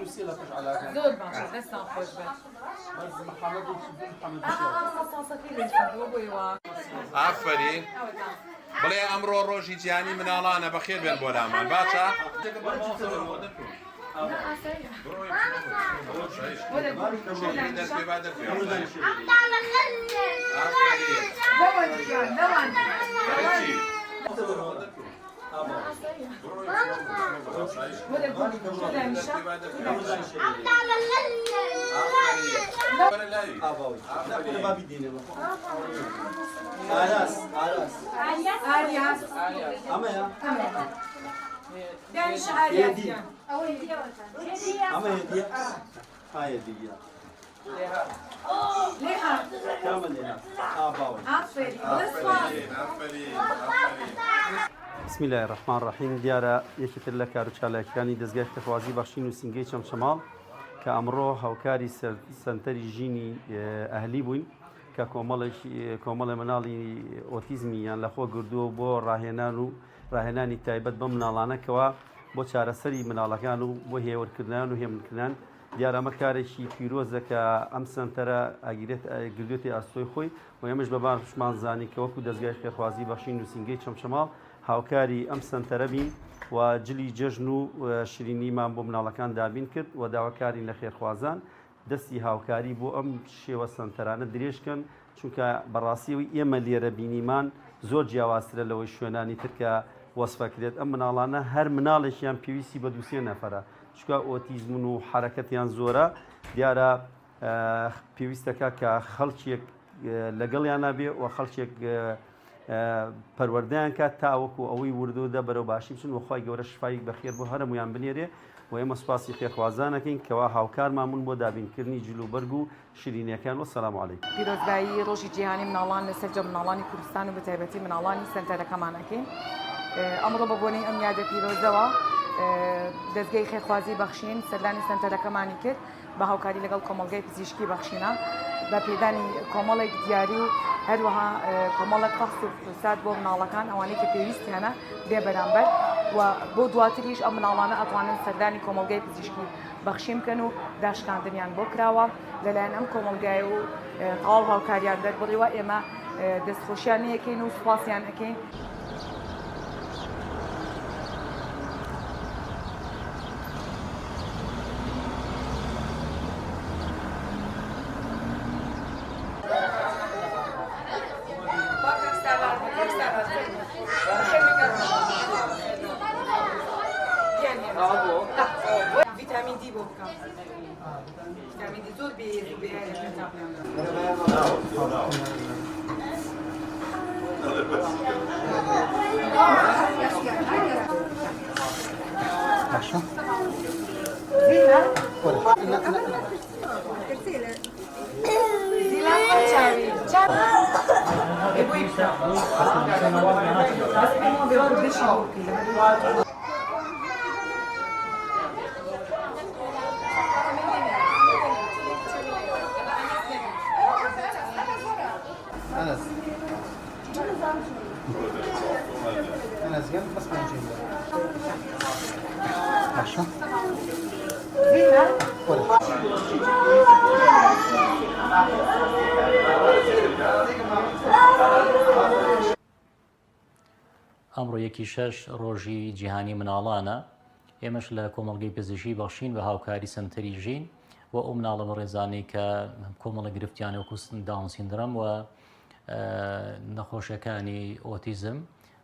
يوصلك على زور باشا لسه خوش بس محمد محمد ئافرین بڵێ ئەمڕۆ ڕۆژی جیهانی مناڵانە بەخێر بێن بۆ لامان باشە بسم الله الرحمن الرحیم دیارە یەکێتر لە کاروچالاکیانی دەستگای خێرخوازی بەخشین و سینگەی چەمچەماڵ کە ئەمڕۆ هاوکاری سەنتەری ژینی ئەهلی بووین کە کۆمەڵی مناڵی ئۆتیزمی یان لەخۆ گردووە بۆ ڕاهێنانی تایبەت بە مناڵانەکەوە بۆ چارەسەری مناڵەکان و بۆ هێوەرکردن و هێمنکردن دیارە ئەمە کارێکی پیرۆزە کە ئەم سەنتەرە گردوێتی ئاستۆی خۆی و ئێمەش بەباشمان زانی کە وەکو دەستگای خێرخوازی بەخشین و سینگەی چەمچەماڵ هاوکاری ئەم سەنتەرە بین و جلی جەژن و شیرینیمان بۆ مناڵەکان دابین کرد و داواکاری لە خێرخوازان دەستی هاوکاری بۆ ئەم شێوە سەنتەرانە درێژکەن چونکە بەڕاستیەوەی ئێمە لێرە بینیمان زۆر جیاوازترە لەوەی شوێنانی ترکە وەسفەکرێت ئەم مناڵانە هەر مناڵێکیان پێویستی بە دووسێ نەفەرە چکە ئۆتیزمون و حرەکەتیان زۆرە دیارە پێویستەکە کە خەڵکیێک لەگەڵیان نابێ و خەڵکێک پەروەردەیان کات تاوەکو ئەوەی وردوودە بەرەو باشی بچن وخوای گەورە شفای بەخێر بۆ هەرمویان بنێرێ و ئێمە سوپاسی خێرخوازانەکەین کەوا هاوکارمامون بۆ دابینکردنی جلوبەرگ و شیرینیەکان وەسەلام عەلەیکم. پیرۆزبایی ڕۆژی جیهانی مناڵان لەسەر جە مناڵانی کوردستان و بە تایبەتی مناڵانی سەنتەرەکەمانەکەین. ئەمڕۆ بە بۆنەی ئەم یادە پیرۆزەوە دەستگای خێرخوازی بەخشین سەردانی سەنتەرەکەمانی کرد بە هاوکاری لەگەڵ کۆمەڵگەی پزیشکی بەخشینە بە پێدانی کۆمەڵێک دیاری و هەروەها کۆمەڵێک فەحس و فرسات بۆ مناڵەکان ئەوانەی کە پێویستیانە بێ بەرامبەر و بۆ دواتریش ئەم مناڵانە ئەتوانن سەردانی کۆمەڵگەی پزیشکی بەخشی بکەن و داشکاندنیان بۆ کراوە لەلایەن ئەم کۆمەڵگای و تەواو هاوکاریان دەربڕیوە ئێمە دەستخۆشیان یەکەین و سوپاسیان ئەەکەین. فيتامين دي بوكا فيتامين دي زور أنس قال بس ما نجيب عشا ئەمڕۆ یەکی شەش ڕۆژی جیهانی مناڵانە ئێمەش لە کۆمەڵگەی پزیشکی بەخشین بە هاوکاری سەنتەری ژین و ئەو مناڵە بەڕێزانەی کە کۆمەڵە گرفتیانە وەکو داون سیندرۆم و نەخۆشیەکانی ئۆتیزم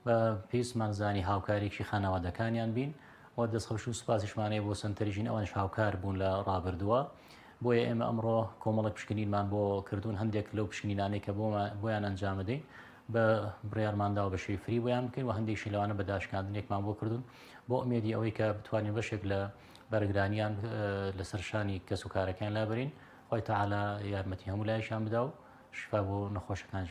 بە پێویستمان زانی هاوکارێکی خانەوادەکانیان بین و دەستخەوش و سوپاسیشمانەیە بۆ سەنتەری ژین ئەوانش هاوکار بوون لە ڕابردووە بۆیە ئێمە ئەمڕۆ کۆمەڵک پشکنینمان بۆ کردوون هەندێک لەو پشکنینانەی کە بۆیان ئەنجامدەین بە بڕیارماندا و بە شێوەی فری بۆیان بکەین و هەندێک شیلەوانە بە داشکاندنێکمان بۆ کردوون بۆ ئومێدی ئەوەی کە بتوانین بەشێک لە بەرگرانیان لەسەر شانی کەس و کارەکان لابرین خۆی تەعالا یارمەتی هەموو لایشان بدا و شفا بۆ نەخۆشەکانش